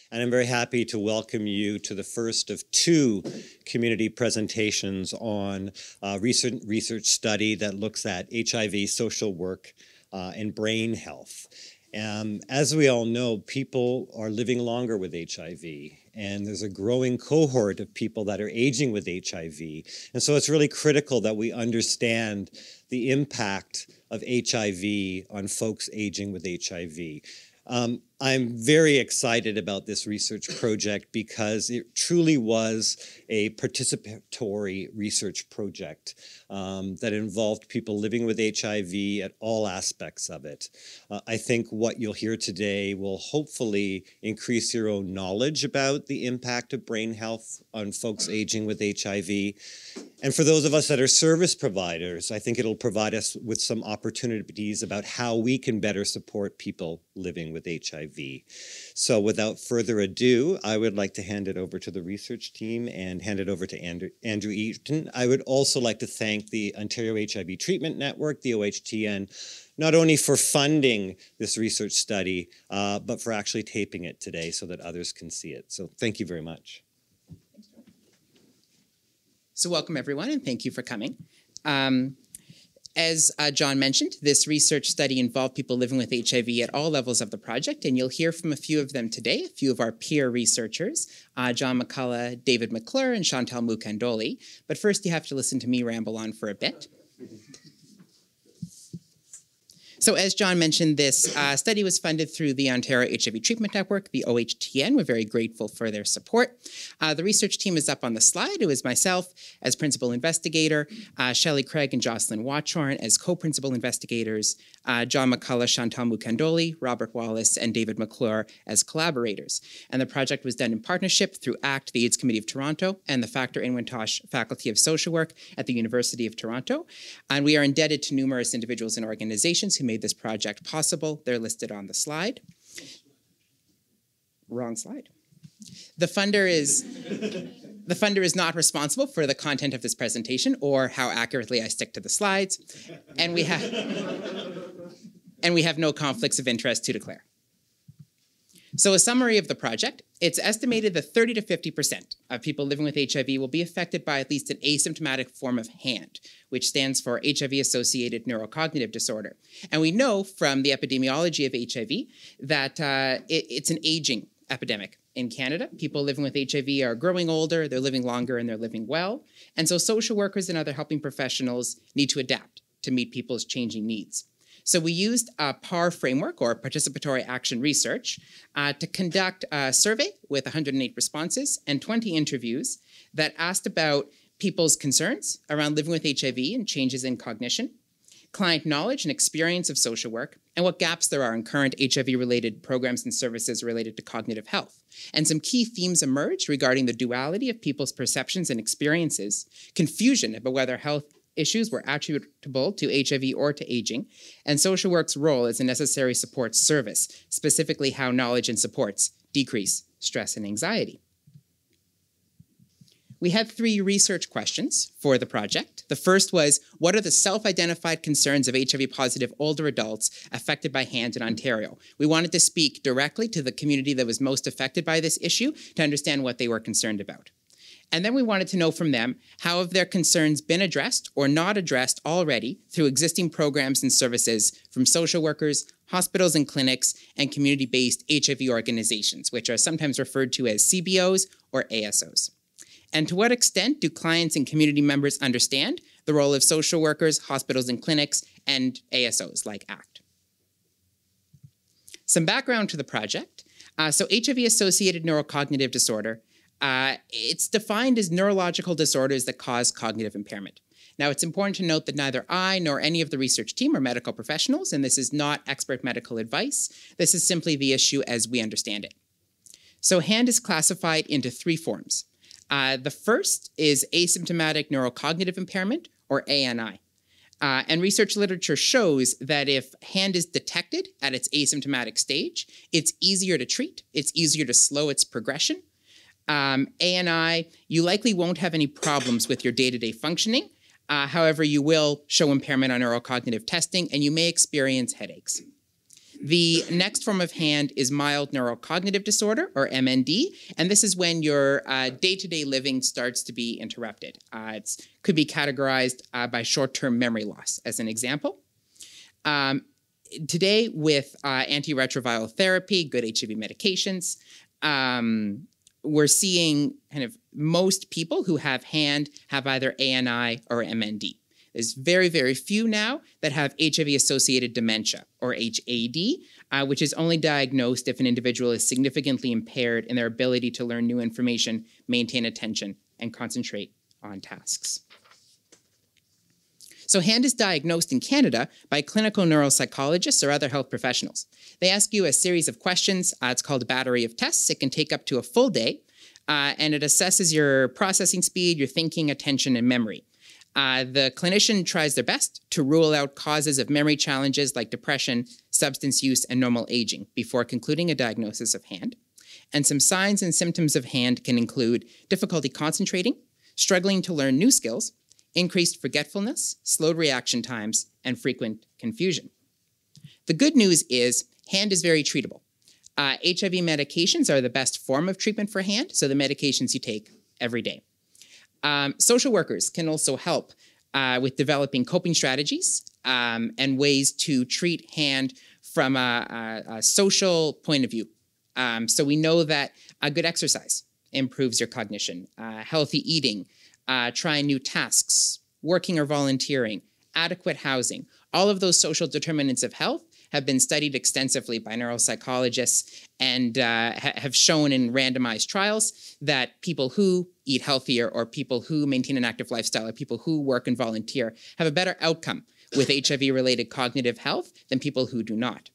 And I'm very happy to welcome you to the first of two community presentations on a recent research study that looks at HIV social work and brain health. As we all know, people are living longer with HIV, and there's a growing cohort of people that are aging with HIV. And so it's really critical that we understand the impact of HIV on folks aging with HIV. I'm very excited about this research project because it truly was a participatory research project that involved people living with HIV at all aspects of it. I think what you'll hear today will hopefully increase your own knowledge about the impact of brain health on folks aging with HIV. And for those of us that are service providers, I think it'll provide us with some opportunities about how we can better support people living with HIV. So without further ado, I would like to hand it over to the research team and hand it over to Andrew Eaton. I would also like to thank the Ontario HIV Treatment Network, the OHTN, not only for funding this research study, but for actually taping it today so that others can see it. So thank you very much. So welcome, everyone, and thank you for coming. As John mentioned, this research study involved people living with HIV at all levels of the project, and you'll hear from a few of them today, a few of our peer researchers, John McCullough, David McClure, and Chantal Mukandoli. But first, you have to listen to me ramble on for a bit. So as John mentioned, this study was funded through the Ontario HIV Treatment Network, the OHTN. We're very grateful for their support. The research team is up on the slide. It was myself as principal investigator, Shelley Craig and Jocelyn Watchorn as co-principal investigators, John McCullough, Chantal Mukandoli, Robert Wallace, and David McClure as collaborators. And the project was done in partnership through ACT, the AIDS Committee of Toronto, and the Factor Inwintosh Faculty of Social Work at the University of Toronto. And we are indebted to numerous individuals and organizations who made this project possible. They're listed on the slide. Wrong slide. The funder is not responsible for the content of this presentation or how accurately I stick to the slides, and we have no conflicts of interest to declare. So a summary of the project: it's estimated that 30 to 50% of people living with HIV will be affected by at least an asymptomatic form of HAND, which stands for HIV-associated neurocognitive disorder. And we know from the epidemiology of HIV that it's an aging epidemic in Canada. People living with HIV are growing older, they're living longer, and they're living well. And so social workers and other helping professionals need to adapt to meet people's changing needs. So we used a PAR framework, or participatory action research, to conduct a survey with 108 responses and 20 interviews that asked about people's concerns around living with HIV and changes in cognition, client knowledge and experience of social work, and what gaps there are in current HIV-related programs and services related to cognitive health. And some key themes emerged regarding the duality of people's perceptions and experiences, confusion about whether health issues were attributable to HIV or to aging, and social work's role as a necessary support service, specifically how knowledge and supports decrease stress and anxiety. We had 3 research questions for the project. The first was, what are the self-identified concerns of HIV-positive older adults affected by HAND in Ontario? We wanted to speak directly to the community that was most affected by this issue to understand what they were concerned about. And then we wanted to know from them, how have their concerns been addressed or not addressed already through existing programs and services from social workers, hospitals and clinics, and community-based HIV organizations, which are sometimes referred to as CBOs or ASOs. And to what extent do clients and community members understand the role of social workers, hospitals and clinics, and ASOs like ACT? Some background to the project. So HIV-associated neurocognitive disorder, it's defined as neurological disorders that cause cognitive impairment. Now, it's important to note that neither I nor any of the research team are medical professionals, and this is not expert medical advice. This is simply the issue as we understand it. So HAND is classified into 3 forms. The first is asymptomatic neurocognitive impairment, or ANI. And research literature shows that if HAND is detected at its asymptomatic stage, it's easier to treat, it's easier to slow its progression. ANI, you likely won't have any problems with your day-to-day functioning. However, you will show impairment on neurocognitive testing, and you may experience headaches. The next form of hand is mild neurocognitive disorder, or MND, and this is when your day-to-day living starts to be interrupted. It could be categorized by short-term memory loss, as an example. Today, with antiretroviral therapy, good HIV medications, we're seeing kind of most people who have hand have either ANI or MND. There's very, very few now that have HIV-associated dementia, or HAD, which is only diagnosed if an individual is significantly impaired in their ability to learn new information, maintain attention, and concentrate on tasks. So hand is diagnosed in Canada by clinical neuropsychologists or other health professionals. They ask you a series of questions. It's called a battery of tests. It can take up to a full day, and it assesses your processing speed, your thinking, attention, and memory. The clinician tries their best to rule out causes of memory challenges like depression, substance use, and normal aging before concluding a diagnosis of hand. And some signs and symptoms of hand can include difficulty concentrating, struggling to learn new skills, increased forgetfulness, slowed reaction times, and frequent confusion. The good news is hand is very treatable. HIV medications are the best form of treatment for hand, so the medications you take every day. Social workers can also help with developing coping strategies and ways to treat hand from a social point of view. So we know that a good exercise improves your cognition, healthy eating, trying new tasks, working or volunteering, adequate housing. All of those social determinants of health have been studied extensively by neuropsychologists and have shown in randomized trials that people who eat healthier, or people who maintain an active lifestyle, or people who work and volunteer have a better outcome with HIV-related cognitive health than people who do not.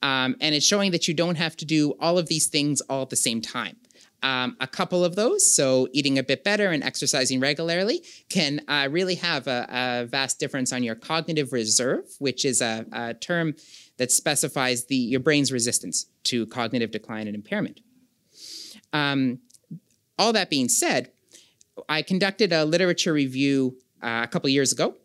And it's showing that you don't have to do all of these things all at the same time. A couple of those, so eating a bit better and exercising regularly, can really have a vast difference on your cognitive reserve, which is a term that specifies your brain's resistance to cognitive decline and impairment. All that being said, I conducted a literature review a couple years ago,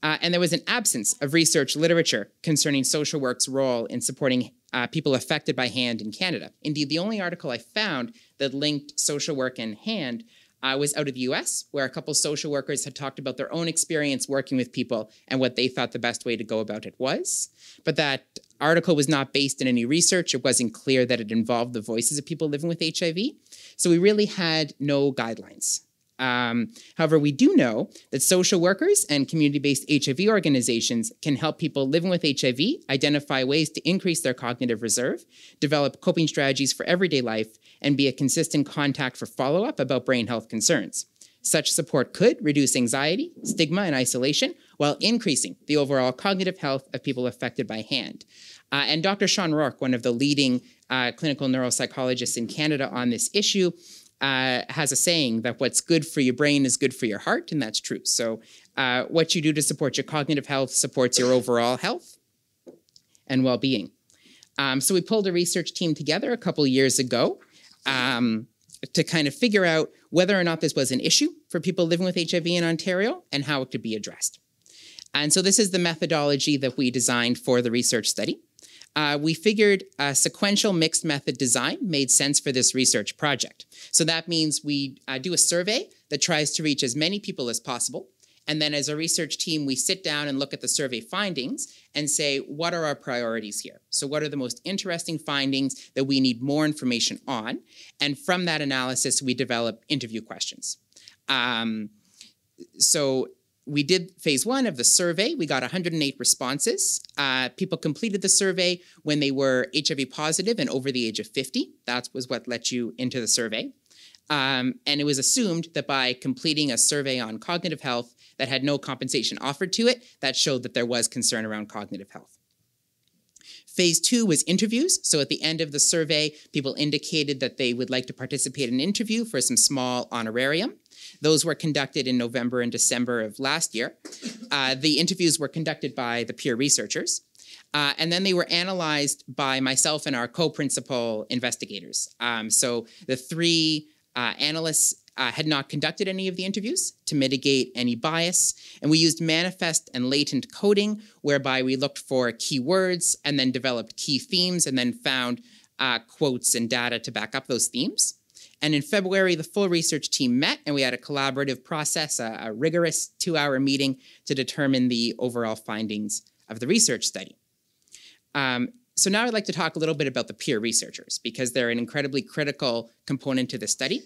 and there was an absence of research literature concerning social work's role in supporting people affected by hand in Canada. Indeed, the only article I found that linked social work and hand was out of the US, where a couple social workers had talked about their own experience working with people and what they thought the best way to go about it was. But that article was not based in any research. It wasn't clear that it involved the voices of people living with HIV. So we really had no guidelines. However, we do know that social workers and community-based HIV organizations can help people living with HIV identify ways to increase their cognitive reserve, develop coping strategies for everyday life, and be a consistent contact for follow-up about brain health concerns. Such support could reduce anxiety, stigma, and isolation while increasing the overall cognitive health of people affected by hand. And Dr. Sean Rourke, one of the leading clinical neuropsychologists in Canada on this issue, has a saying that what's good for your brain is good for your heart, and that's true. So what you do to support your cognitive health supports your overall health and well-being. So we pulled a research team together a couple years ago to kind of figure out whether or not this was an issue for people living with HIV in Ontario and how it could be addressed. And so this is the methodology that we designed for the research study. We figured a sequential mixed method design made sense for this research project. So that means we do a survey that tries to reach as many people as possible. And then as a research team, we sit down and look at the survey findings and say, what are our priorities here? So what are the most interesting findings that we need more information on? And from that analysis, we develop interview questions. So we did phase 1 of the survey. We got 108 responses. People completed the survey when they were HIV positive and over the age of 50. That was what let you into the survey. And it was assumed that by completing a survey on cognitive health that had no compensation offered to it, that showed that there was concern around cognitive health. Phase 2 was interviews. So at the end of the survey, people indicated that they would like to participate in an interview for some small honorarium. Those were conducted in November and December of last year. The interviews were conducted by the peer researchers. And then they were analyzed by myself and our co-principal investigators. So the 3 analysts had not conducted any of the interviews to mitigate any bias. And we used manifest and latent coding, whereby we looked for keywords and then developed key themes and then found quotes and data to back up those themes. And in February, the full research team met and we had a collaborative process, a rigorous 2-hour meeting to determine the overall findings of the research study. So now I'd like to talk a little bit about the peer researchers because they're an incredibly critical component to the study.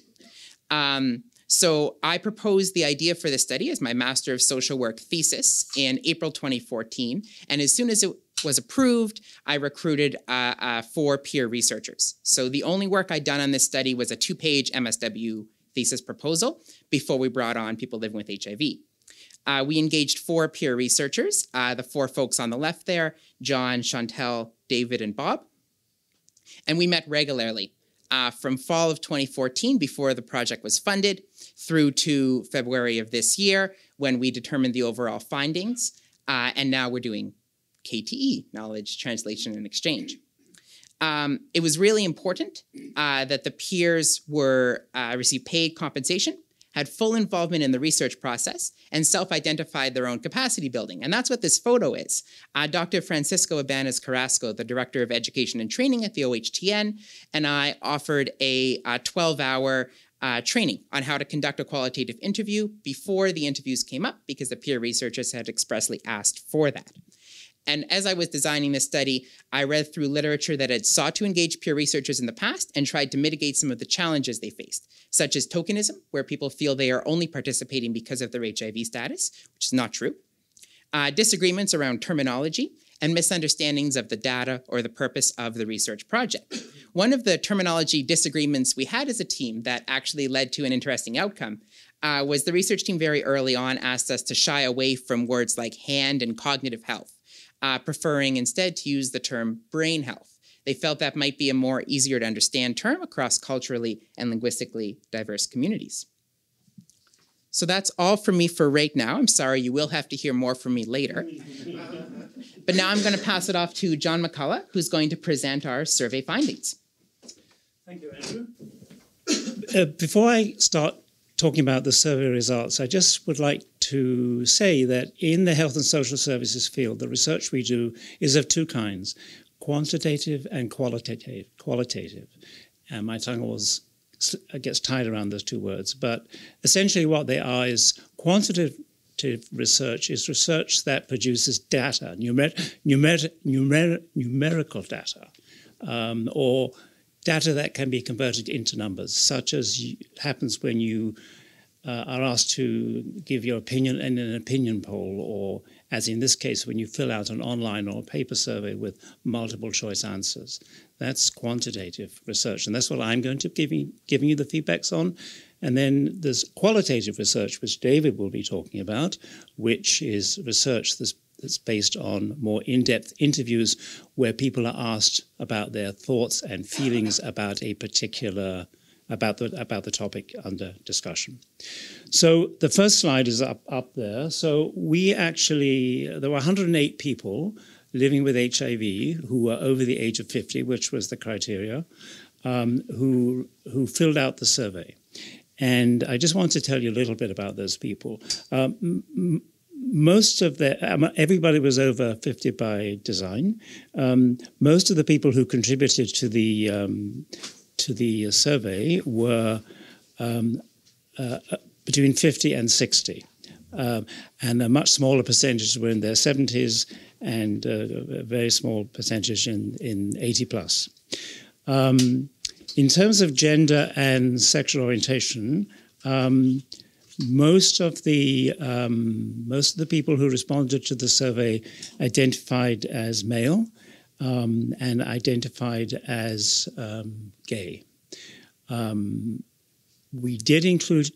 So I proposed the idea for the study as my Master of Social Work thesis in April 2014. And as soon as it was approved, I recruited 4 peer researchers. So the only work I'd done on this study was a 2-page MSW thesis proposal before we brought on people living with HIV. We engaged 4 peer researchers, the 4 folks on the left there, John, Chantel, David, and Bob. And we met regularly from fall of 2014 before the project was funded through to February of this year when we determined the overall findings. And now we're doing KTE, Knowledge, Translation, and Exchange. It was really important that the peers received paid compensation, had full involvement in the research process, and self-identified their own capacity building. And that's what this photo is. Dr. Francisco Ibanez Carrasco, the Director of Education and Training at the OHTN, and I offered a 12-hour training on how to conduct a qualitative interview before the interviews came up because the peer researchers had expressly asked for that. And as I was designing this study, I read through literature that had sought to engage peer researchers in the past and tried to mitigate some of the challenges they faced, such as tokenism, where people feel they are only participating because of their HIV status, which is not true, disagreements around terminology, and misunderstandings of the data or the purpose of the research project. One of the terminology disagreements we had as a team that actually led to an interesting outcome was the research team very early on asked us to shy away from words like hand and cognitive health, preferring instead to use the term brain health. They felt that might be a more easier to understand term across culturally and linguistically diverse communities. So that's all from me for right now. I'm sorry, you will have to hear more from me later. But now I'm going to pass it off to John McCullough, who's going to present our survey findings. Thank you, Andrew. Before I start talking about the survey results, I just would like to say that in the health and social services field, the research we do is of 2 kinds, quantitative and qualitative. And my tongue always gets tied around those 2 words. But essentially what they are is quantitative research is research that produces data, numerical data, or data that can be converted into numbers, such as happens when you are asked to give your opinion in an opinion poll, or as in this case, when you fill out an online or paper survey with multiple choice answers. That's quantitative research, and that's what I'm going to giving you the feedbacks on. And then there's qualitative research, which David will be talking about, which is research that's based on more in-depth interviews where people are asked about their thoughts and feelings about a particular about the topic under discussion. So the first slide is up there. So there were 108 people living with HIV who were over the age of 50, which was the criteria, who filled out the survey. And I just want to tell you a little bit about those people. Most of everybody was over 50 by design. Most of the people who contributed to the survey were between 50 and 60. And a much smaller percentage were in their 70s and a very small percentage in 80 plus. In terms of gender and sexual orientation, most of the people who responded to the survey identified as male and identified as gay. We did include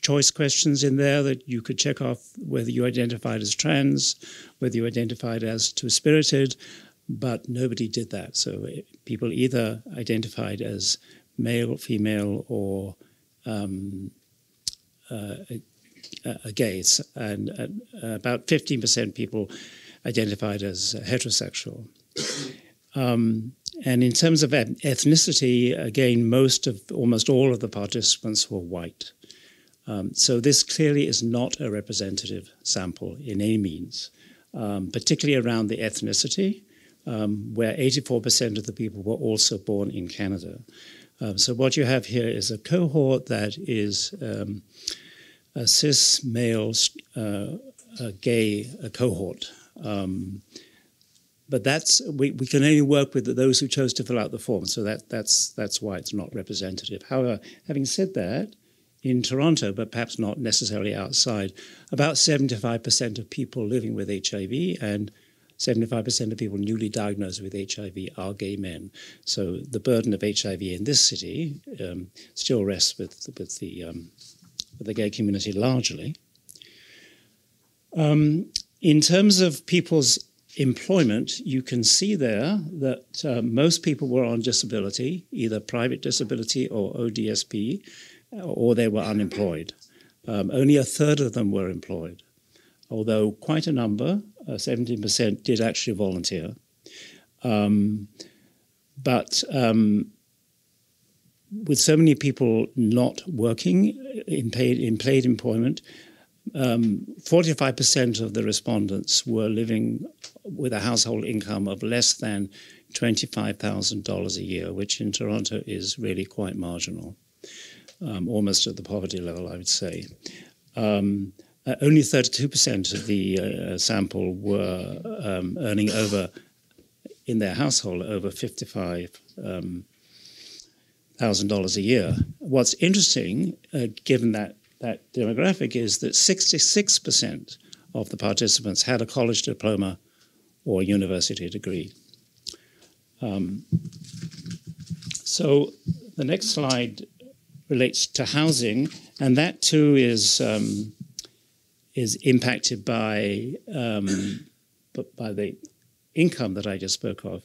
choice questions in there that you could check off whether you identified as trans, whether you identified as two-spirited, but nobody did that. So people either identified as male, female, or gays, and about 15% people identified as heterosexual. And in terms of ethnicity, again, almost all of the participants were white. So this clearly is not a representative sample in any means, particularly around the ethnicity, where 84% of the people were also born in Canada. So what you have here is a cohort that is a cis male gay cohort. But we can only work with those who chose to fill out the form, so that's why it's not representative. However, having said that, in Toronto, but perhaps not necessarily outside, about 75% of people living with HIV and 75% of people newly diagnosed with HIV are gay men. So the burden of HIV in this city still rests with the gay community largely. In terms of people's employment, you can see there that most people were on disability, either private disability or ODSP, or they were unemployed. Only a third of them were employed, although quite a number, 17%, did actually volunteer. But with so many people not working in paid employment, 45% of the respondents were living with a household income of less than $25,000 a year, which in Toronto is really quite marginal, almost at the poverty level, I would say. Only 32% of the sample were earning over, in their household, over $55,000 a year. What's interesting, given that demographic, is that 66% of the participants had a college diploma or university degree. So the next slide relates to housing, and that too is impacted by the income that I just spoke of,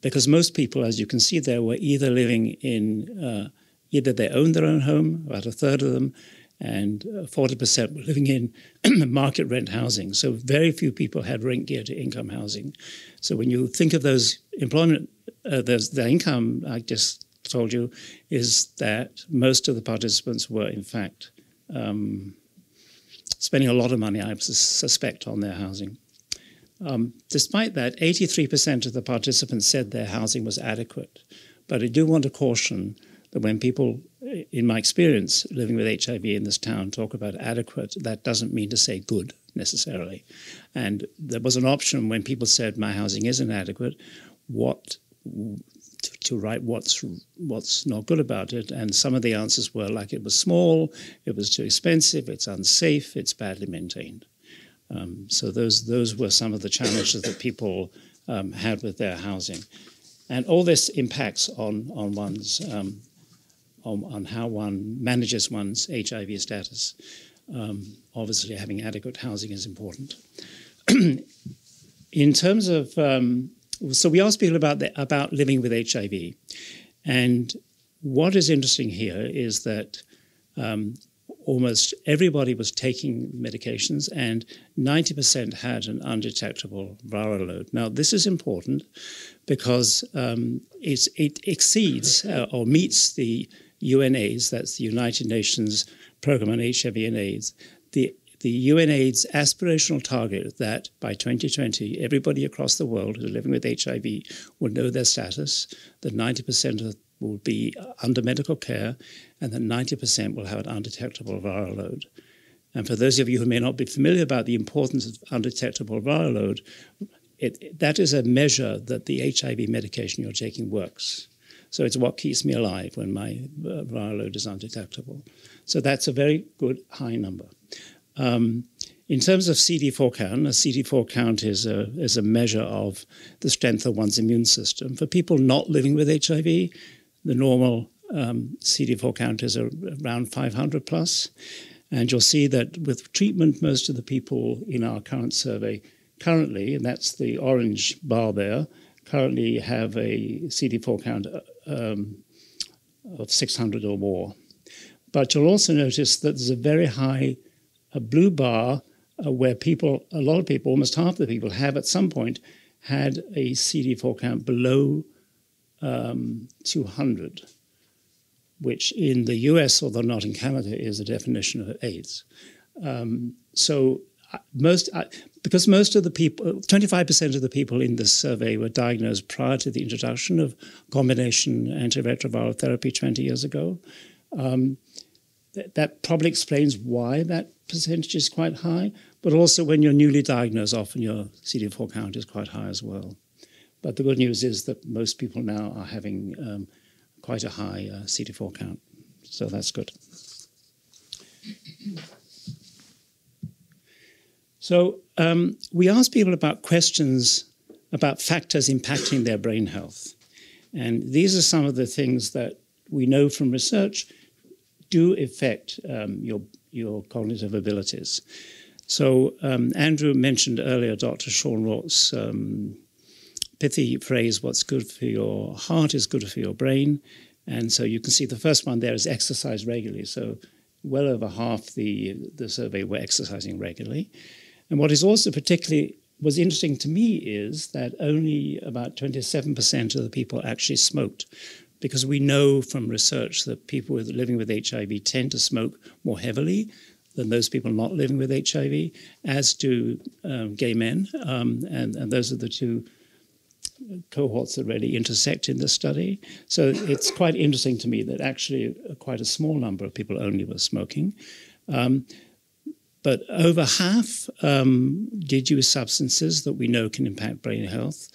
because most people, as you can see there, were either living in either they owned their own home, about a third of them, and 40% were living in market rent housing. So very few people had rent geared to income housing. So when you think of those employment, the income I just told you, is that most of the participants were in fact spending a lot of money, I suspect, on their housing. Despite that, 83% of the participants said their housing was adequate. But I do want to caution that when people, in my experience, living with HIV in this town, talk about adequate, that doesn't mean to say good, necessarily. And there was an option when people said, my housing isn't adequate, to write what's not good about it. And some of the answers were like it was small, it was too expensive, it's unsafe, it's badly maintained. So those were some of the challenges that people had with their housing. And all this impacts on one's on how one manages one's HIV status. Obviously, having adequate housing is important. In terms of, so we asked people about living with HIV, and what is interesting here is that almost everybody was taking medications, and 90% had an undetectable viral load. Now, this is important because it exceeds or meets the UNAIDS, that's the United Nations Program on HIV and AIDS, the UNAIDS aspirational target that by 2020, everybody across the world who's living with HIV will know their status, that 90% will be under medical care, and that 90% will have an undetectable viral load. And for those of you who may not be familiar about the importance of undetectable viral load, that is a measure that the HIV medication you're taking works. So it's what keeps me alive when my viral load is undetectable. So that's a very good high number. In terms of CD4 count, a CD4 count is a measure of the strength of one's immune system. For people not living with HIV, the normal CD4 count is around 500 plus. And you'll see that with treatment, most of the people in our current survey currently, and that's the orange bar there, currently have a CD4 count of 600 or more. But you'll also notice that there's a very high blue bar where people, a lot of people, almost half the people have at some point had a CD4 count below 200. which in the US, although not in Canada, is a definition of AIDS. Because most of the people, 25% of the people in this survey were diagnosed prior to the introduction of combination antiretroviral therapy 20 years ago. That probably explains why that percentage is quite high, but also when you're newly diagnosed, often your CD4 count is quite high as well. But the good news is that most people now are having quite a high CD4 count, so that's good. So we asked people about questions about factors impacting their brain health. And these are some of the things that we know from research do affect your cognitive abilities. So Andrew mentioned earlier Dr. Sean Rourke's pithy phrase, what's good for your heart is good for your brain. And so you can see the first one there is exercise regularly. So well over half the survey were exercising regularly. And what is also particularly was interesting to me is that only about 27% of the people actually smoked, because we know from research that people living with HIV tend to smoke more heavily than those people not living with HIV, as do gay men. And those are the two cohorts that really intersect in this study. So it's quite interesting to me that actually quite a small number of people only were smoking. But over half did use substances that we know can impact brain health.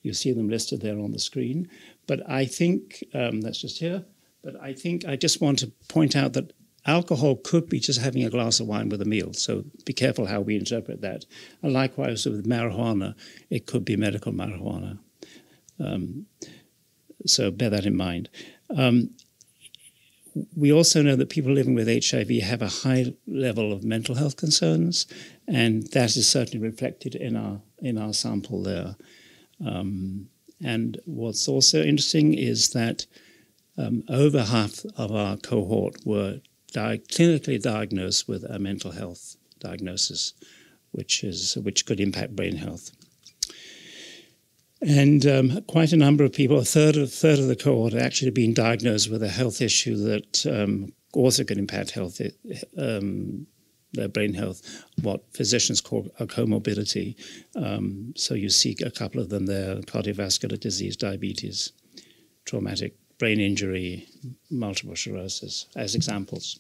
You see them listed there on the screen. But I think, that's just here, but I think I just want to point out that alcohol could be just having a glass of wine with a meal, so be careful how we interpret that. And likewise with marijuana, it could be medical marijuana. So bear that in mind. We also know that people living with HIV have a high level of mental health concerns, and that is certainly reflected in our sample there. And what's also interesting is that over half of our cohort were clinically diagnosed with a mental health diagnosis, which could impact brain health. And quite a number of people, a third of the cohort, had actually been diagnosed with a health issue that also could impact their brain health, what physicians call a comorbidity. So you see a couple of them there: cardiovascular disease, diabetes, traumatic brain injury, multiple sclerosis, as examples.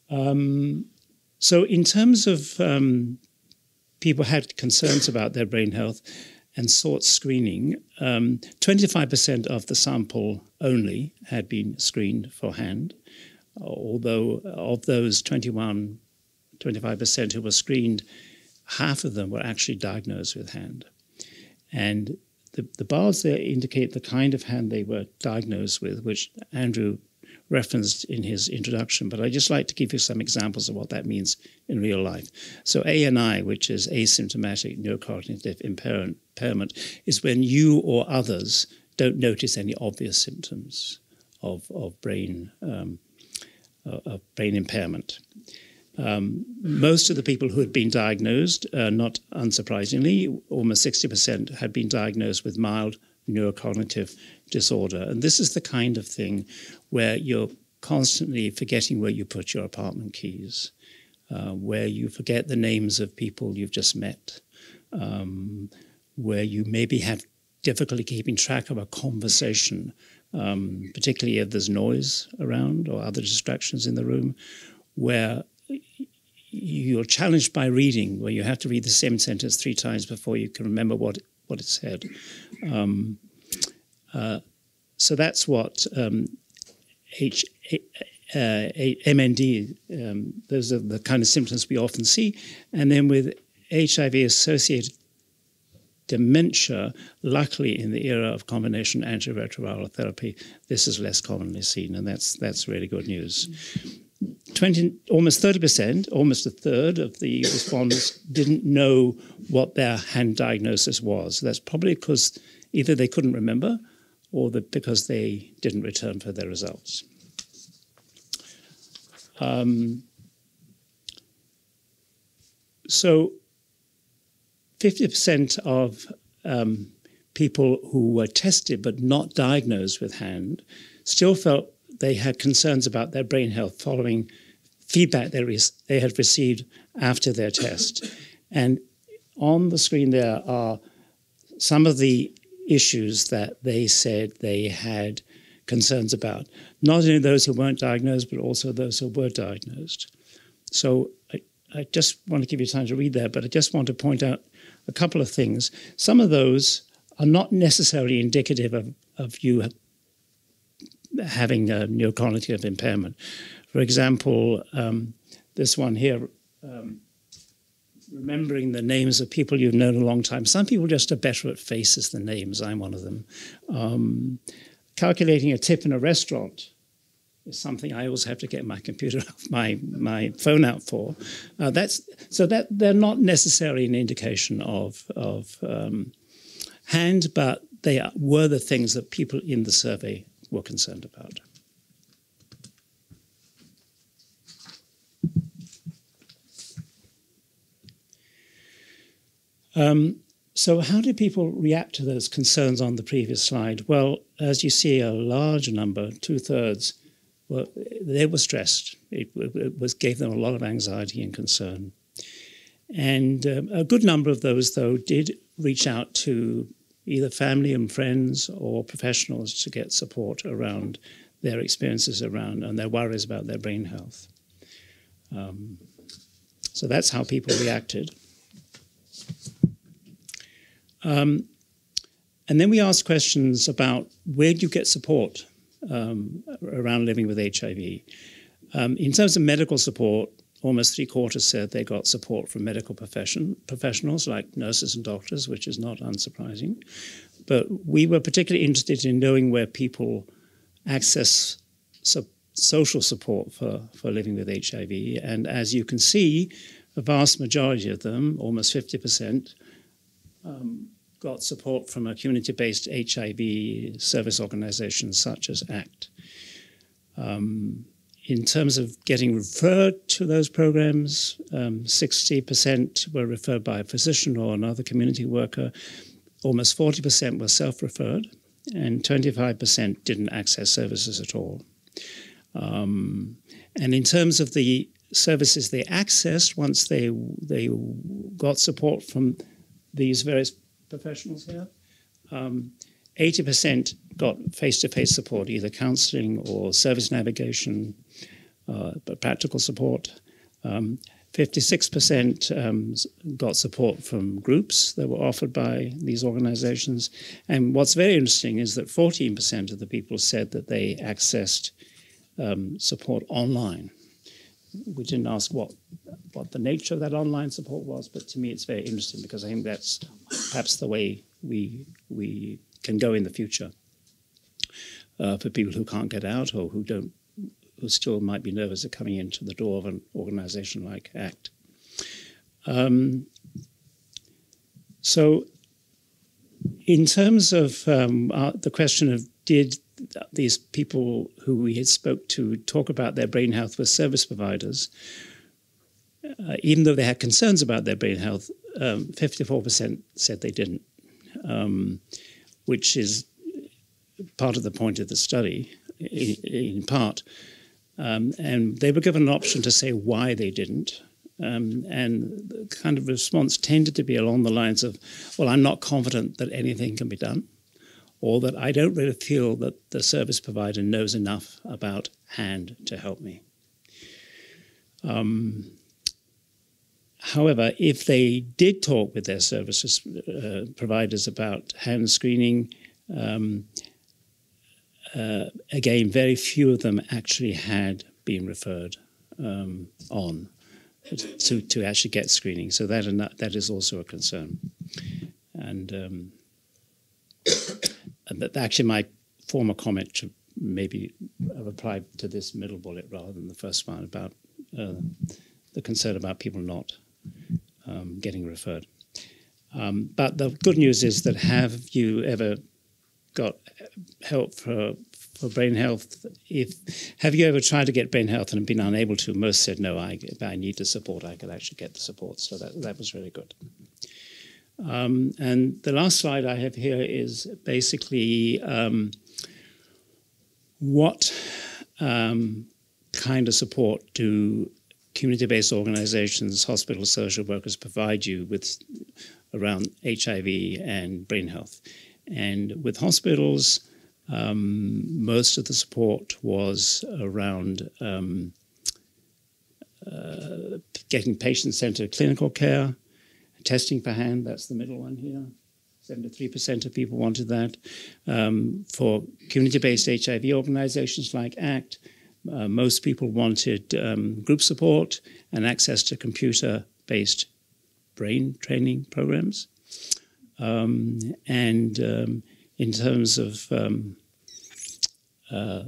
So in terms of people had concerns about their brain health and sought screening, 25% of the sample only had been screened for hand, although of those 25% who were screened, half of them were actually diagnosed with hand. And the bars there indicate the kind of hand they were diagnosed with, which Andrew referenced in his introduction, but I'd just like to give you some examples of what that means in real life. So ANI, which is asymptomatic neurocognitive impairment, is when you or others don't notice any obvious symptoms of brain impairment. Most of the people who had been diagnosed, not unsurprisingly, almost 60% had been diagnosed with mild neurocognitive disorder. And this is the kind of thing where you're constantly forgetting where you put your apartment keys, where you forget the names of people you've just met, where you maybe have difficulty keeping track of a conversation, particularly if there's noise around or other distractions in the room, where you're challenged by reading, where you have to read the same sentence 3 times before you can remember what it said. So that's what MND, those are the kind of symptoms we often see. And then with HIV-associated dementia, luckily in the era of combination antiretroviral therapy, this is less commonly seen, and that's really good news. Almost 30%, almost a third of the respondents didn't know what their hand diagnosis was. That's probably because either they couldn't remember or because they didn't return for their results. So 50% of people who were tested but not diagnosed with hand still felt they had concerns about their brain health following feedback they had received after their test. And on the screen there are some of the issues that they said they had concerns about, not only those who weren't diagnosed, but also those who were diagnosed. So I just want to give you time to read that, but I just want to point out a couple of things. Some of those are not necessarily indicative of you having a neurocognitive impairment. For example, this one here, remembering the names of people you've known a long time. Some people just are better at faces than names. I'm one of them. Calculating a tip in a restaurant is something I always have to get my computer, my phone out for. That they're not necessarily an indication of hand, but they were the things that people in the survey were concerned about. So how did people react to those concerns on the previous slide? Well, as you see, a large number, 2/3, they were stressed. It gave them a lot of anxiety and concern. And a good number of those, though, did reach out to either family and friends or professionals to get support around their experiences around and their worries about their brain health. So that's how people reacted. And then we asked questions about where do you get support around living with HIV. In terms of medical support, almost 3/4 said they got support from medical professionals like nurses and doctors, which is not unsurprising. But we were particularly interested in knowing where people access social support for living with HIV. And as you can see, a vast majority of them, almost 50%, got support from a community-based HIV service organizations such as ACT. In terms of getting referred to those programs, 60% were referred by a physician or another community worker, almost 40% were self-referred, and 25% didn't access services at all. And in terms of the services they accessed, once they got support from these various professionals here, 80% got face-to-face support, either counseling or service navigation, but practical support. 56% got support from groups that were offered by these organizations. And what's very interesting is that 14% of the people said that they accessed support online. We didn't ask what the nature of that online support was, but to me it's very interesting because I think that's perhaps the way we can go in the future for people who can't get out or who still might be nervous of coming into the door of an organization like ACT. So in terms of the question of did these people who we had spoke to talk about their brain health with service providers, even though they had concerns about their brain health, 54% said they didn't, which is part of the point of the study, in part. And they were given an option to say why they didn't. And the kind of response tended to be along the lines of, well, I'm not confident that anything can be done, or that I don't really feel that the service provider knows enough about hand to help me. However, if they did talk with their services providers about hand screening, again, very few of them actually had been referred on to actually get screening. So that is also a concern. And actually, my former comment should maybe have applied to this middle bullet rather than the first one about the concern about people not getting referred. But the good news is that have you ever got help for brain health? Have you ever tried to get brain health and been unable to? Most said no. If I need the support, I could actually get the support. So that was really good. And the last slide I have here is basically what kind of support do community-based organizations, hospital social workers provide you with around HIV and brain health. And with hospitals, most of the support was around getting patient-centered clinical care, testing per hand, that's the middle one here. 73% of people wanted that. For community-based HIV organizations like ACT, most people wanted group support and access to computer-based brain training programs. In terms of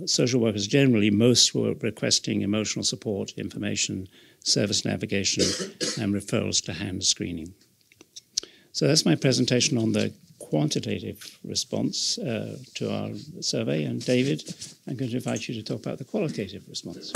social workers generally, most were requesting emotional support, information, service navigation, and referrals to hand screening. So that's my presentation on the quantitative response to our survey. And David, I'm going to invite you to talk about the qualitative response.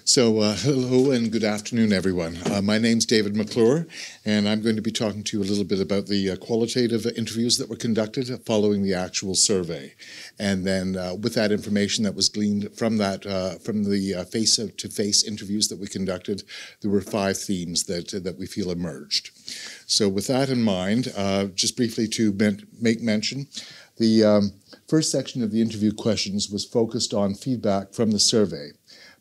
So hello and good afternoon, everyone. My name's David McClure, and I'm going to be talking to you a little bit about the qualitative interviews that were conducted following the actual survey. And then with that information that was gleaned from that, from the face-to-face interviews that we conducted, there were 5 themes that we feel emerged. So with that in mind, just briefly to make mention, the first section of the interview questions was focused on feedback from the survey,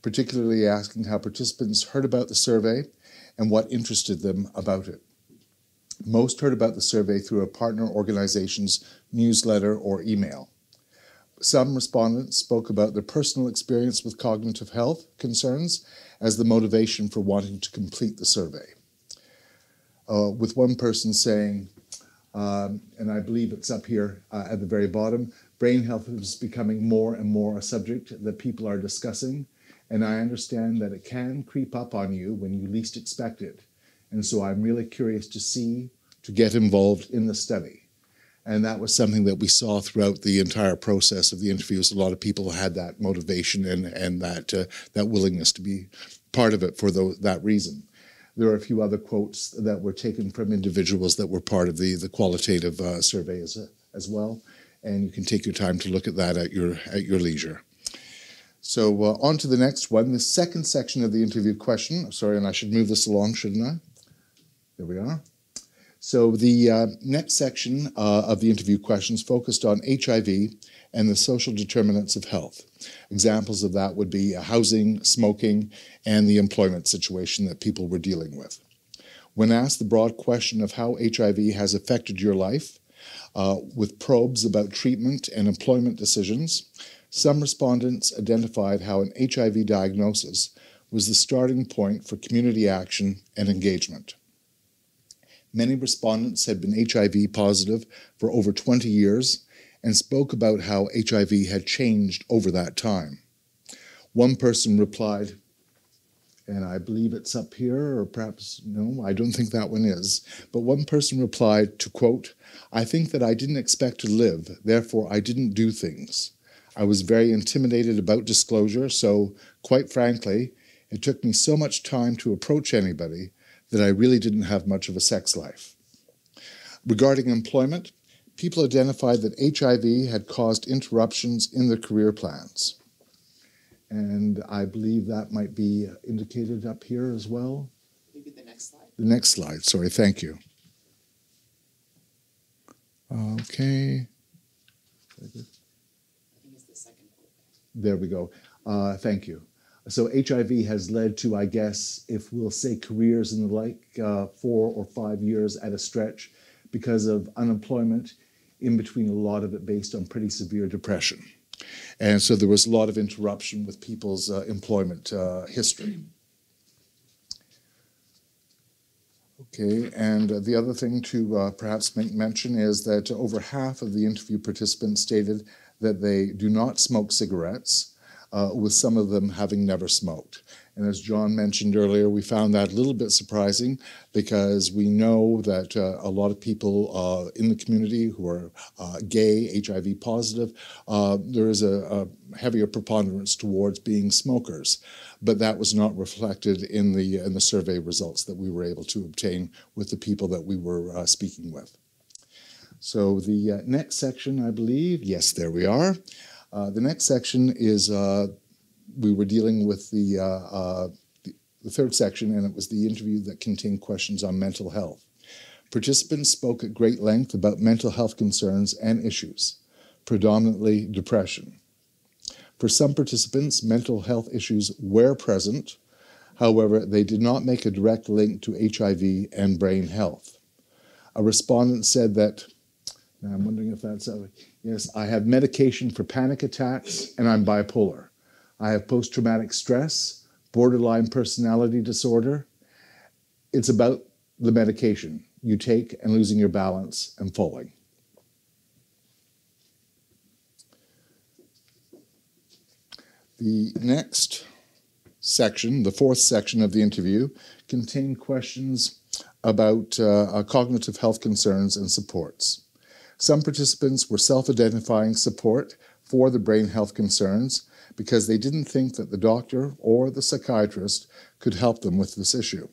particularly asking how participants heard about the survey and what interested them about it. Most heard about the survey through a partner organization's newsletter or email. Some respondents spoke about their personal experience with cognitive health concerns as the motivation for wanting to complete the survey. With one person saying, and I believe it's up here at the very bottom, brain health is becoming more and more a subject that people are discussing, and I understand that it can creep up on you when you least expect it. And so I'm really curious to get involved in the study. And that was something that we saw throughout the entire process of the interviews. A lot of people had that motivation and that willingness to be part of it for that reason. There are a few other quotes that were taken from individuals that were part of the qualitative survey as well. And you can take your time to look at that at your leisure. So on to the next one, the second section of the interview question. Sorry, and I should move this along, shouldn't I? There we are. So the next section of the interview questions focused on HIV and the social determinants of health. Examples of that would be housing, smoking, and the employment situation that people were dealing with. When asked the broad question of how HIV has affected your life, with probes about treatment and employment decisions, some respondents identified how an HIV diagnosis was the starting point for community action and engagement. Many respondents had been HIV positive for over 20 years and spoke about how HIV had changed over that time. One person replied, and I believe it's up here, or perhaps, no, I don't think that one is, but one person replied to quote, "I think that I didn't expect to live, therefore I didn't do things. I was very intimidated about disclosure, so quite frankly, it took me so much time to approach anybody that I really didn't have much of a sex life." Regarding employment, people identified that HIV had caused interruptions in their career plans. And I believe that might be indicated up here as well. Maybe the next slide. The next slide, sorry, thank you. Okay. I think it's the second quote. There we go. Thank you. So HIV has led to, I guess, if we'll say careers and the like, 4 or 5 years at a stretch because of unemployment, in between a lot of it based on pretty severe depression. And so there was a lot of interruption with people's employment history. Okay, and the other thing to perhaps make mention is that over half of the interview participants stated that they do not smoke cigarettes, with some of them having never smoked. And as John mentioned earlier, we found that a little bit surprising because we know that a lot of people in the community who are gay, HIV positive, there is a heavier preponderance towards being smokers. But that was not reflected in the survey results that we were able to obtain with the people that we were speaking with. So the next section, I believe, yes, there we are. The next section is we were dealing with the third section, and it was the interview that contained questions on mental health. Participants spoke at great length about mental health concerns and issues, predominantly depression. For some participants, mental health issues were present. However, they did not make a direct link to HIV and brain health. A respondent said that, now I'm wondering if that's, yes, I have medication for panic attacks and I'm bipolar. I have post-traumatic stress, borderline personality disorder. It's about the medication you take and losing your balance and falling. The next section, the fourth section of the interview, contained questions about cognitive health concerns and supports. Some participants were self-identifying support for the brain health concerns because they didn't think that the doctor or the psychiatrist could help them with this issue.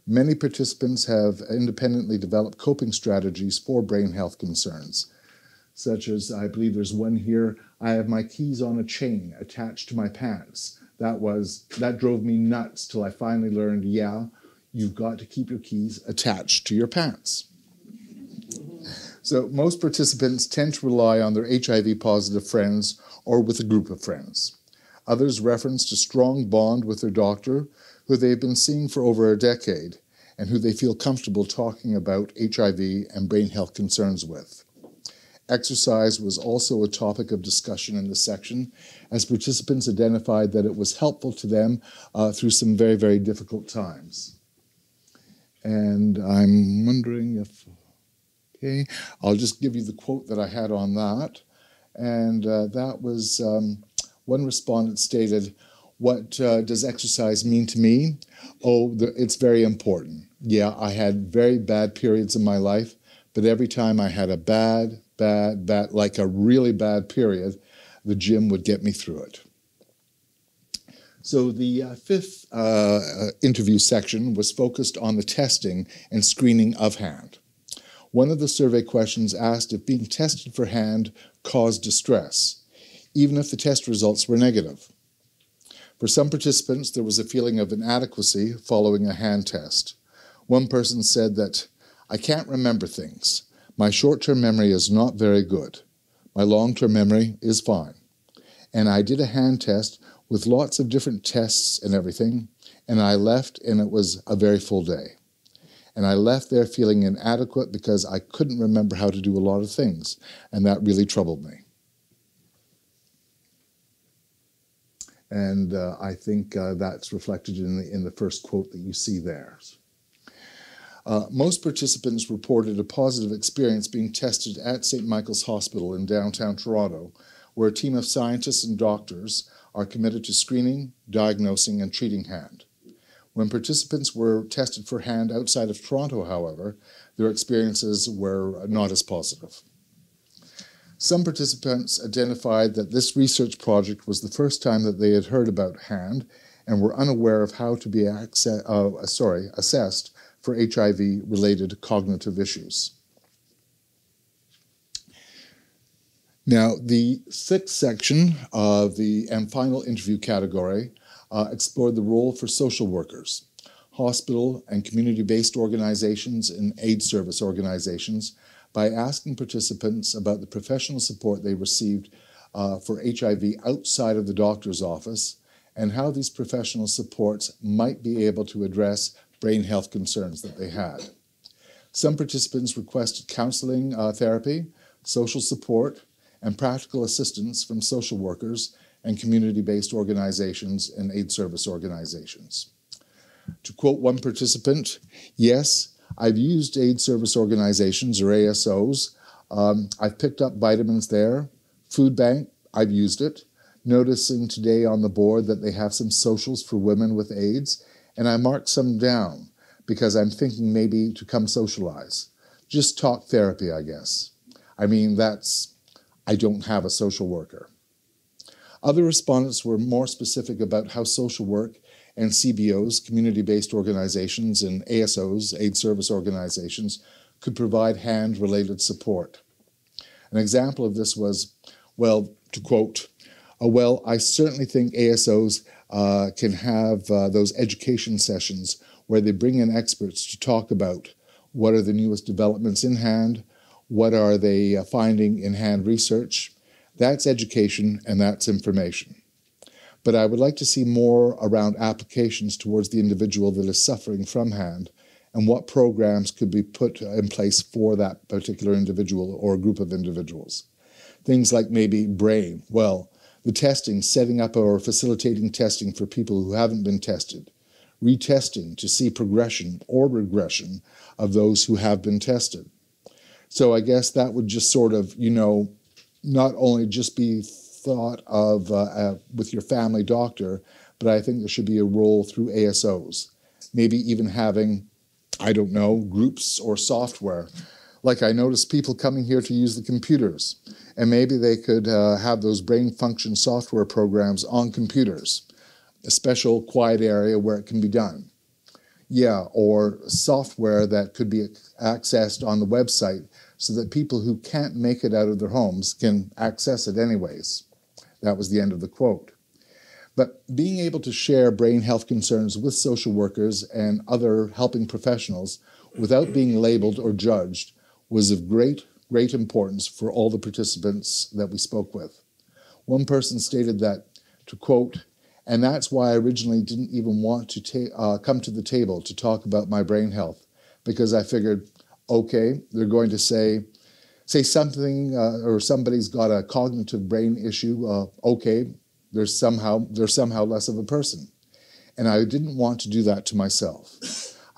Many participants have independently developed coping strategies for brain health concerns, such as, I believe there's one here, I have my keys on a chain attached to my pants. That drove me nuts till I finally learned, yeah, you've got to keep your keys attached to your pants. So most participants tend to rely on their HIV positive friends or with a group of friends. Others referenced a strong bond with their doctor who they've been seeing for over a decade and who they feel comfortable talking about HIV and brain health concerns with. Exercise was also a topic of discussion in this section, as participants identified that it was helpful to them through some very, very difficult times. And I'm wondering if, okay, I'll just give you the quote that I had on that. And that was, one respondent stated, what does exercise mean to me? Oh, it's very important. Yeah, I had very bad periods in my life, but every time I had a bad, like a really bad period, the gym would get me through it. So the fifth interview section was focused on the testing and screening of HAND. One of the survey questions asked if being tested for HAND caused distress, even if the test results were negative. For some participants, there was a feeling of inadequacy following a HAND test. One person said that, I can't remember things. My short-term memory is not very good. My long-term memory is fine. And I did a HAND test with lots of different tests and everything, and I left and it was a very full day. And I left there feeling inadequate because I couldn't remember how to do a lot of things, and that really troubled me. And I think that's reflected in the first quote that you see there. Most participants reported a positive experience being tested at St. Michael's Hospital in downtown Toronto, where a team of scientists and doctors are committed to screening, diagnosing, and treating HAND. When participants were tested for HAND outside of Toronto, however, their experiences were not as positive. Some participants identified that this research project was the first time that they had heard about HAND and were unaware of how to be assessed for HIV-related cognitive issues. Now, the sixth section of the and final interview category explored the role for social workers, hospital and community-based organizations, and aid service organizations by asking participants about the professional support they received for HIV outside of the doctor's office and how these professional supports might be able to address brain health concerns that they had. Some participants requested counseling therapy, social support, and practical assistance from social workers and community-based organizations and aid service organizations. To quote one participant, yes, I've used aid service organizations or ASOs. I've picked up vitamins there. Food bank, I've used it. noticing today on the board that they have some socials for women with AIDS, and I marked some down because I'm thinking maybe to come socialize. Just talk therapy, I guess. I mean, I don't have a social worker. Other respondents were more specific about how social work and CBOs, community-based organizations, and ASOs, aid service organizations, could provide hand-related support. An example of this was, well, to quote, well, I certainly think ASOs can have those education sessions where they bring in experts to talk about what are the newest developments in hand, what are they finding in hand research. That's education and that's information. But I would like to see more around applications towards the individual that is suffering from hand and what programs could be put in place for that particular individual or group of individuals. Things like maybe brain, well, the testing, setting up or facilitating testing for people who haven't been tested, retesting to see progression or regression of those who have been tested. So I guess that would just sort of, not only just be thought of with your family doctor, but I think there should be a role through ASOs. Maybe even having, I don't know, groups or software. Like I noticed people coming here to use the computers, and maybe they could have those brain function software programs on computers, a special quiet area where it can be done. Yeah, or software that could be accessed on the website so that people who can't make it out of their homes can access it anyways. That was the end of the quote. But being able to share brain health concerns with social workers and other helping professionals without being labeled or judged was of great importance for all the participants that we spoke with. One person stated that, to quote, and that's why I originally didn't even want to come to the table to talk about my brain health, because I figured, okay, they're going to say something or somebody's got a cognitive brain issue, okay, they're somehow less of a person. And I didn't want to do that to myself.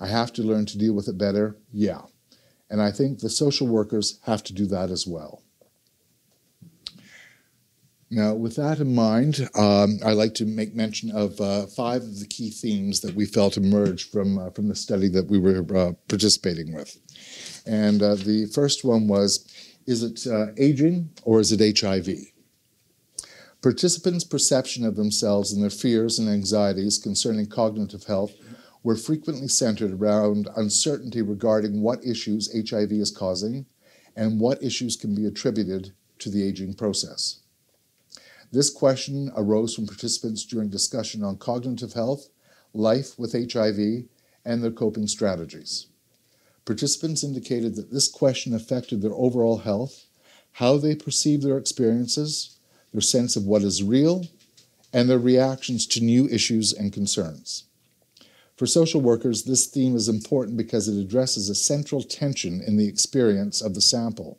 I have to learn to deal with it better, yeah. And I think the social workers have to do that as well. Now, with that in mind, I'd like to make mention of 5 of the key themes that we felt emerged from the study that we were participating with. And the first one was, is it aging or is it HIV? Participants' perception of themselves and their fears and anxieties concerning cognitive health were frequently centered around uncertainty regarding what issues HIV is causing and what issues can be attributed to the aging process. This question arose from participants during discussion on cognitive health, life with HIV, and their coping strategies. Participants indicated that this question affected their overall health, how they perceive their experiences, their sense of what is real, and their reactions to new issues and concerns. For social workers, this theme is important because it addresses a central tension in the experience of the sample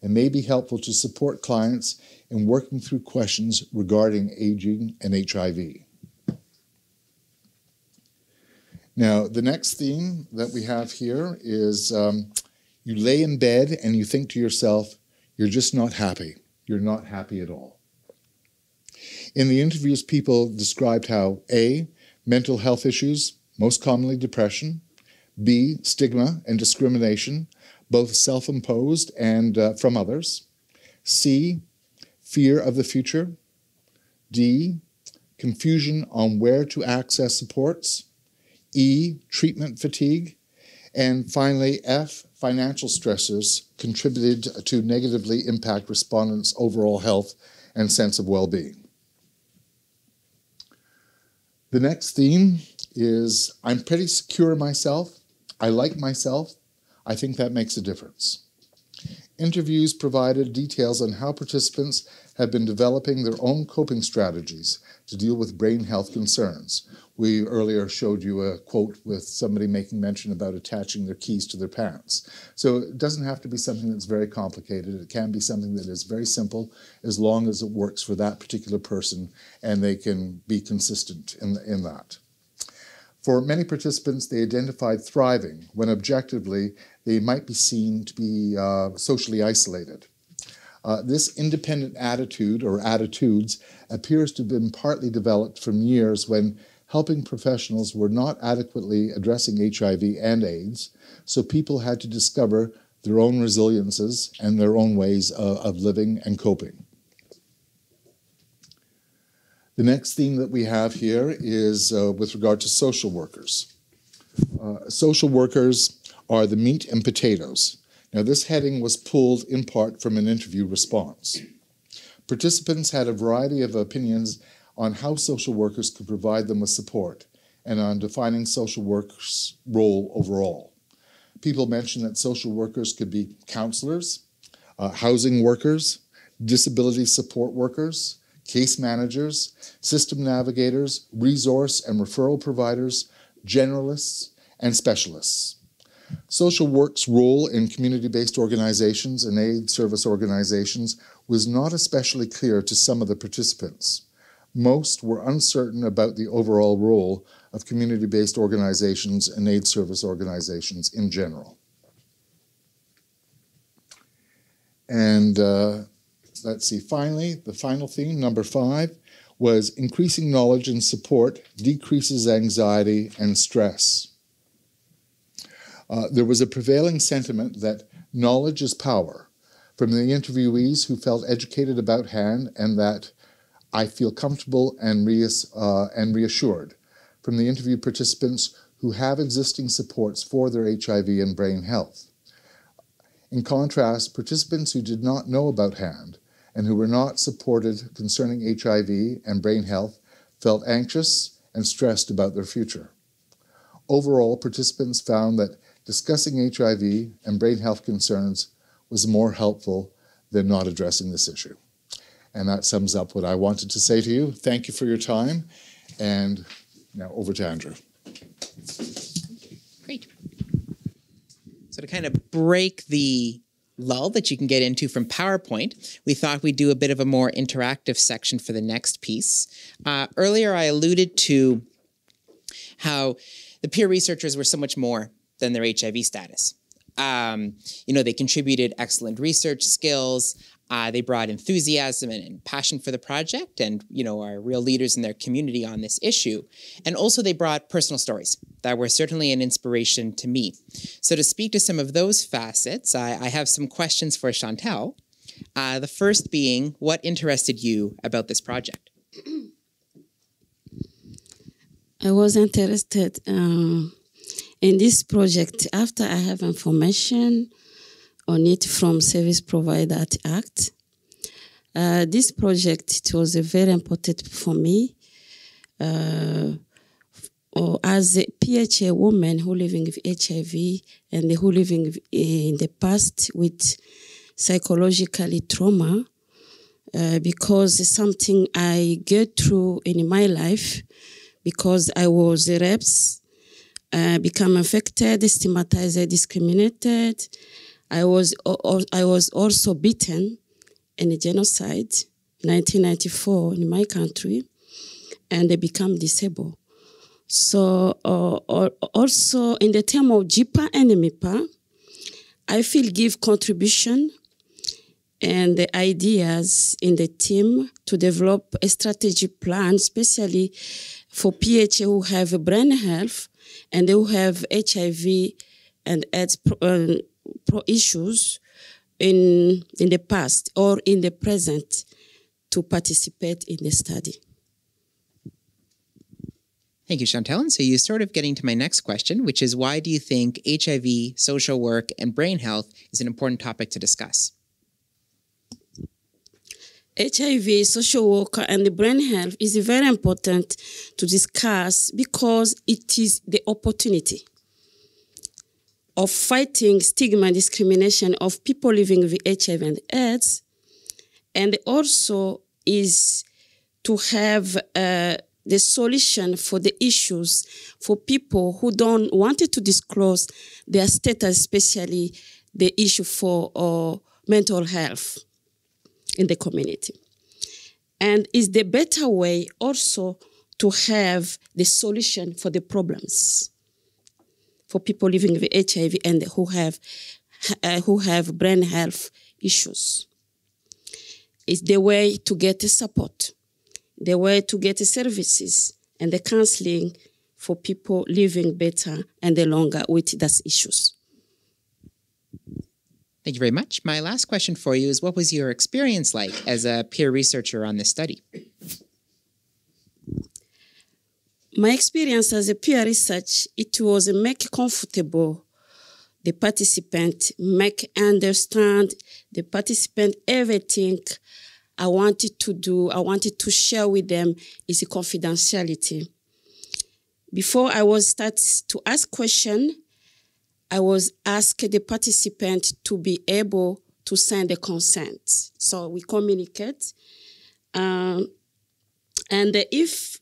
and may be helpful to support clients in working through questions regarding aging and HIV. Now, the next theme that we have here is you lay in bed and you think to yourself, you're just not happy. You're not happy at all. In the interviews, people described how A, mental health issues, most commonly depression, B, stigma and discrimination, both self-imposed and from others, C, fear of the future, D, confusion on where to access supports, E, treatment fatigue, and finally F, financial stressors contributed to negatively impact respondents' overall health and sense of well-being. The next theme is, I'm pretty secure in myself, I like myself, I think that makes a difference. Interviews provided details on how participants have been developing their own coping strategies to deal with brain health concerns. We earlier showed you a quote with somebody making mention about attaching their keys to their pants. So it doesn't have to be something that's very complicated. It can be something that is very simple as long as it works for that particular person and they can be consistent in that. For many participants, they identified thriving when objectively they might be seen to be socially isolated. This independent attitude or attitudes appears to have been partly developed from years when helping professionals were not adequately addressing HIV and AIDS, so people had to discover their own resiliences and their own ways of living and coping. The next theme that we have here is with regard to social workers. Social workers are the meat and potatoes. Now, this heading was pulled in part from an interview response. Participants had a variety of opinions on how social workers could provide them with support and on defining social workers' role overall. People mentioned that social workers could be counselors, housing workers, disability support workers, case managers, system navigators, resource and referral providers, generalists, and specialists. Social work's role in community-based organizations and aid service organizations was not especially clear to some of the participants. Most were uncertain about the overall role of community-based organizations and aid service organizations in general. And let's see, finally, the final theme, number 5, was increasing knowledge and support decreases anxiety and stress. There was a prevailing sentiment that knowledge is power from the interviewees who felt educated about HAND and that I feel comfortable and reassured from the interview participants who have existing supports for their HIV and brain health. In contrast, participants who did not know about HAND and who were not supported concerning HIV and brain health felt anxious and stressed about their future. Overall, participants found that discussing HIV and brain health concerns was more helpful than not addressing this issue. And that sums up what I wanted to say to you. Thank you for your time. And now over to Andrew. Great. So to kind of break the lull that you can get into from PowerPoint, we thought we'd do a bit of a more interactive section for the next piece. Earlier, I alluded to how the peer researchers were so much more than their HIV status. They contributed excellent research skills. They brought enthusiasm and passion for the project and, are real leaders in their community on this issue. And also they brought personal stories that were certainly an inspiration to me. So to speak to some of those facets, I have some questions for Chantal. The first being, what interested you about this project? I was interested in this project after I have information on it from Service Provider Act. This project, it was very important for me as a PHA woman who living with HIV and who living in the past with psychologically trauma, because it's something I get through in my life because I was raped, become affected, stigmatized, discriminated. I was also beaten in a genocide, 1994 in my country, and I become disabled. So also in the term of JIPA and MIPA, I feel give contribution and the ideas in the team to develop a strategic plan, especially for PHA who have brain health and who have HIV and AIDS issues in the past or in the present to participate in the study. Thank you, Chantal. And so you're sort of getting to my next question, which is why do you think HIV, social work, and brain health is an important topic to discuss? HIV, social work, and the brain health is very important to discuss because it is the opportunity of fighting stigma and discrimination of people living with HIV and AIDS, and also is to have the solution for the issues for people who don't want to disclose their status, especially the issue for mental health in the community. And is the better way also to have the solution for the problems for people living with HIV and who have brain health issues. It's the way to get the support, the way to get the services and the counseling for people living better and longer with those issues. Thank you very much. My last question for you is, what was your experience like as a peer researcher on this study? My experience as a peer research, it was make comfortable the participant, make understand the participant everything I wanted to do, I wanted to share with them is a confidentiality. Before I was start to ask question, I was asked the participant to be able to sign the consent. So we communicate. And if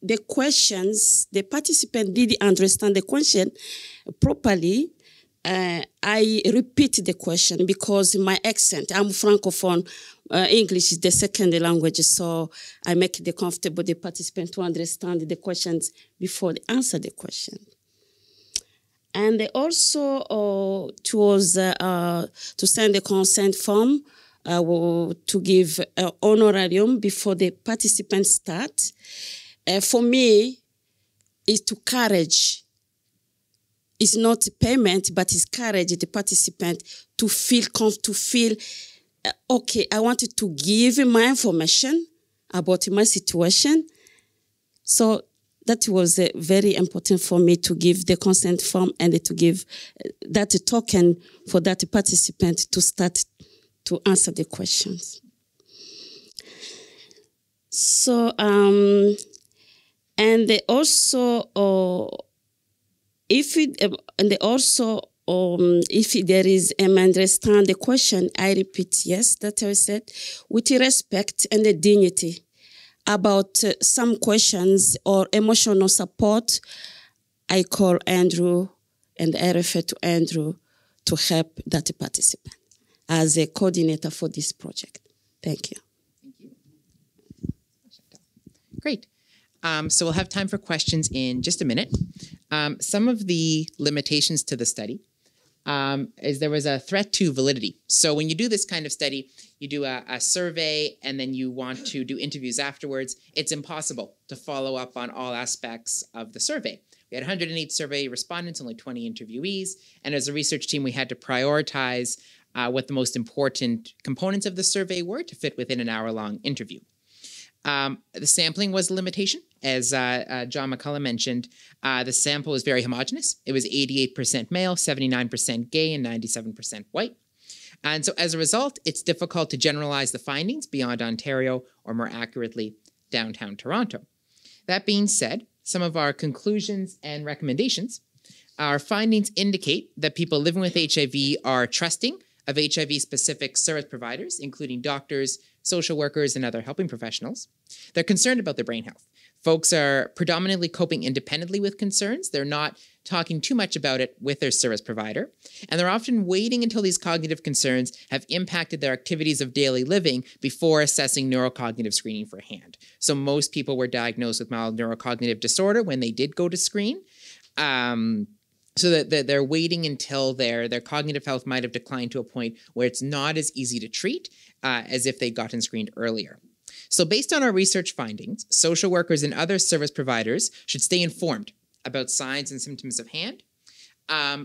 the questions, the participant didn't understand the question properly, I repeat the question because my accent, I'm Francophone, English is the second language, so I make the comfortable the participant to understand the questions before they answer the question. And also to send the consent form to give honorarium before the participants start. For me, is to courage. It's not payment, but it's courage the participant to feel okay, I wanted to give my information about my situation. So that was very important for me to give the consent form and to give that token for that participant to start to answer the questions. So, and also, if there is understand the question, I repeat yes, that I said, with respect and the dignity. About some questions or emotional support, I call Andrew and I refer to Andrew to help that participant as a coordinator for this project. Thank you. Thank you. Great. So we'll have time for questions in just a minute. Some of the limitations to the study is there was a threat to validity. So when you do this kind of study, you do a survey and then you want to do interviews afterwards. It's impossible to follow up on all aspects of the survey. We had 108 survey respondents, only 20 interviewees. And as a research team, we had to prioritize what the most important components of the survey were to fit within an hour-long interview. The sampling was a limitation. As John McCullough mentioned, the sample was very homogeneous. It was 88% male, 79% gay, and 97% white. And so as a result, it's difficult to generalize the findings beyond Ontario, or more accurately, downtown Toronto. That being said, some of our conclusions and recommendations, our findings indicate that people living with HIV are trusting of HIV-specific service providers, including doctors, social workers, and other helping professionals. They're concerned about their brain health. Folks are predominantly coping independently with concerns. They're not talking too much about it with their service provider. And they're often waiting until these cognitive concerns have impacted their activities of daily living before assessing neurocognitive screening for HAND. So most people were diagnosed with mild neurocognitive disorder when they did go to screen. So that they're waiting until their cognitive health might have declined to a point where it's not as easy to treat as if they'd gotten screened earlier. So based on our research findings, social workers and other service providers should stay informed about signs and symptoms of HAND.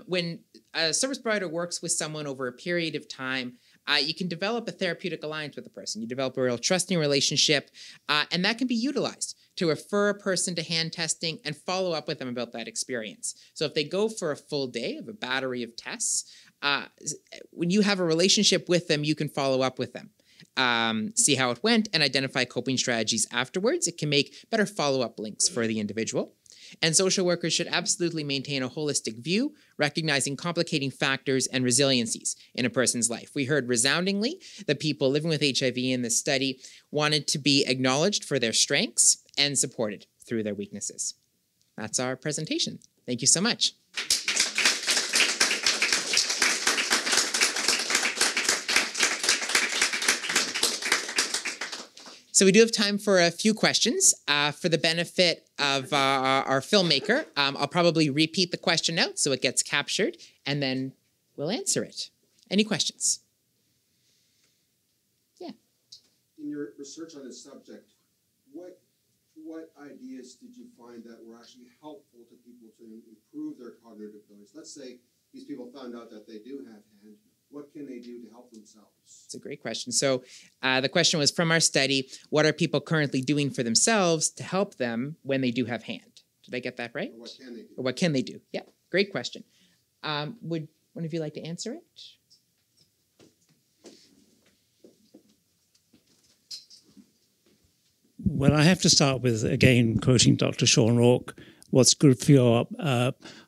When a service provider works with someone over a period of time, you can develop a therapeutic alliance with a person. You develop a real trusting relationship, and that can be utilized to refer a person to HAND testing and follow up with them about that experience. So if they go for a full day of a battery of tests, when you have a relationship with them, you can follow up with them, see how it went, and identify coping strategies afterwards. It can make better follow-up links for the individual. And social workers should absolutely maintain a holistic view, recognizing complicating factors and resiliencies in a person's life. We heard resoundingly that people living with HIV in this study wanted to be acknowledged for their strengths and supported through their weaknesses. That's our presentation. Thank you so much. So we do have time for a few questions. For the benefit of our filmmaker, I'll probably repeat the question out so it gets captured, and then we'll answer it. Any questions? Yeah. research on this subject, what ideas did you find that were actually helpful to people to improve their cognitive abilities? Let's say these people found out that they do have hand. What can they do to help themselves? It's a great question. So the question was from our study, what are people currently doing for themselves to help them when they do have hand? Did I get that right? Or what can they do? Or what can they do? Yeah, great question. Would one of you like to answer it? Well, I have to start with, again, quoting Dr. Sean Rourke, what's good for your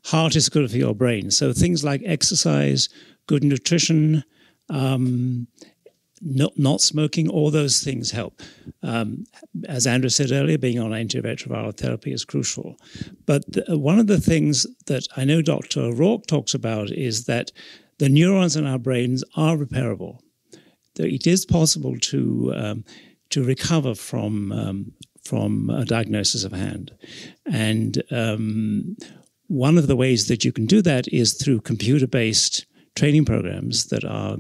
heart is good for your brain. So things like exercise, good nutrition, not smoking, all those things help. As Andrew said earlier, being on antiretroviral therapy is crucial. But one of the things that I know Dr. Rourke talks about is that the neurons in our brains are repairable. It is possible to recover from a diagnosis of hand. And one of the ways that you can do that is through computer-based training programs that are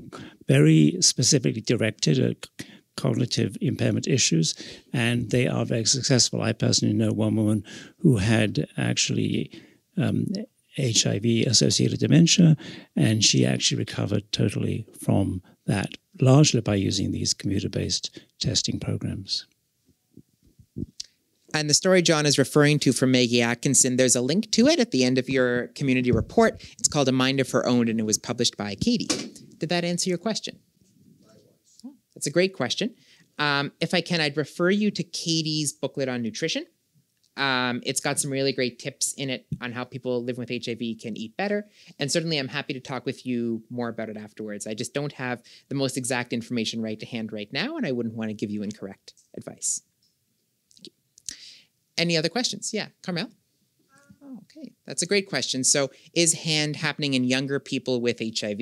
very specifically directed at cognitive impairment issues, and they are very successful. I personally know one woman who had actually HIV-associated dementia, and she actually recovered totally from that, largely by using these computer-based testing programs. And the story John is referring to from Maggie Atkinson, there's a link to it at the end of your community report. It's called A Mind of Her Own, and it was published by Katie. Did that answer your question? Oh, that's a great question. If I can, I'd refer you to Katie's booklet on nutrition. It's got some really great tips in it on how people living with HIV can eat better. And certainly I'm happy to talk with you more about it afterwards. I just don't have the most exact information right to hand right now, and I wouldn't want to give you incorrect advice. Thank you. Any other questions? Yeah, Carmel? Oh, okay, that's a great question. So is hand happening in younger people with HIV?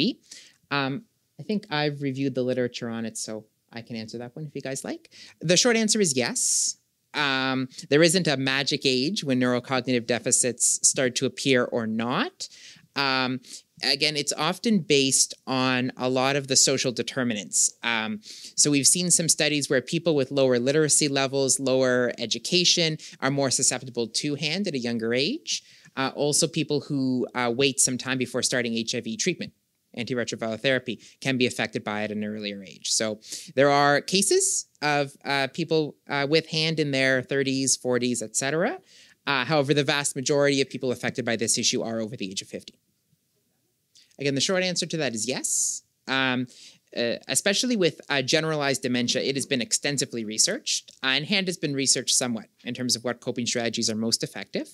I think I've reviewed the literature on it, so I can answer that one if you guys like. The short answer is yes. There isn't a magic age when neurocognitive deficits start to appear or not. Again, it's often based on a lot of the social determinants. So we've seen some studies where people with lower literacy levels, lower education, are more susceptible to hand at a younger age. Also, people who wait some time before starting HIV treatment, antiretroviral therapy, can be affected by it at an earlier age. So there are cases of people with hand in their 30s, 40s, etc. However, the vast majority of people affected by this issue are over the age of 50. Again, the short answer to that is yes. Especially with generalized dementia, it has been extensively researched, and hand has been researched somewhat in terms of what coping strategies are most effective.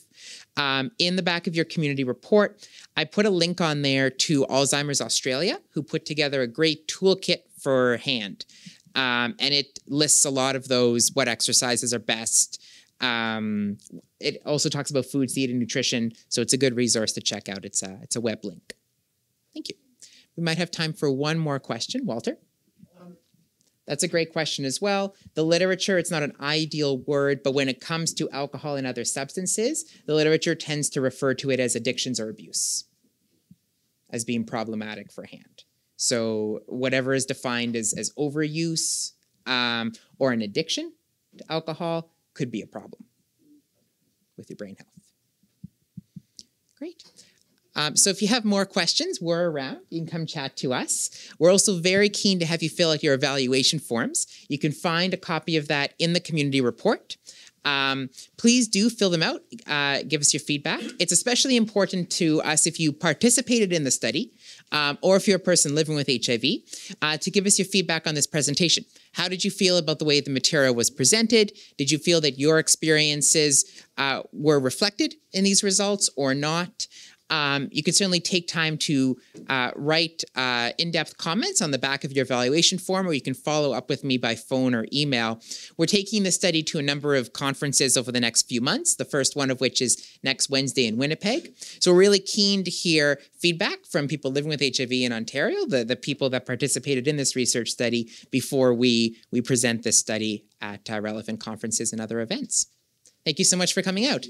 In the back of your community report, I put a link on there to Alzheimer's Australia, who put together a great toolkit for hand. And it lists a lot of those, what exercises are best. It also talks about foods to eat and nutrition, so it's a good resource to check out. It's a web link. Thank you. We might have time for one more question. Walter? That's a great question as well. The literature, it's not an ideal word, but when it comes to alcohol and other substances, the literature tends to refer to it as addictions or abuse as being problematic for hand. So whatever is defined as overuse or an addiction to alcohol could be a problem with your brain health. Great. So if you have more questions, we're around. You can come chat to us. We're also very keen to have you fill out your evaluation forms. You can find a copy of that in the community report. Please do fill them out. Give us your feedback. It's especially important to us if you participated in the study or if you're a person living with HIV to give us your feedback on this presentation. How did you feel about the way the material was presented? Did you feel that your experiences were reflected in these results or not? You can certainly take time to write in-depth comments on the back of your evaluation form, or you can follow up with me by phone or email. We're taking the study to a number of conferences over the next few months, the first one of which is next Wednesday in Winnipeg. So we're really keen to hear feedback from people living with HIV in Ontario, the people that participated in this research study, before we present this study at relevant conferences and other events. Thank you so much for coming out.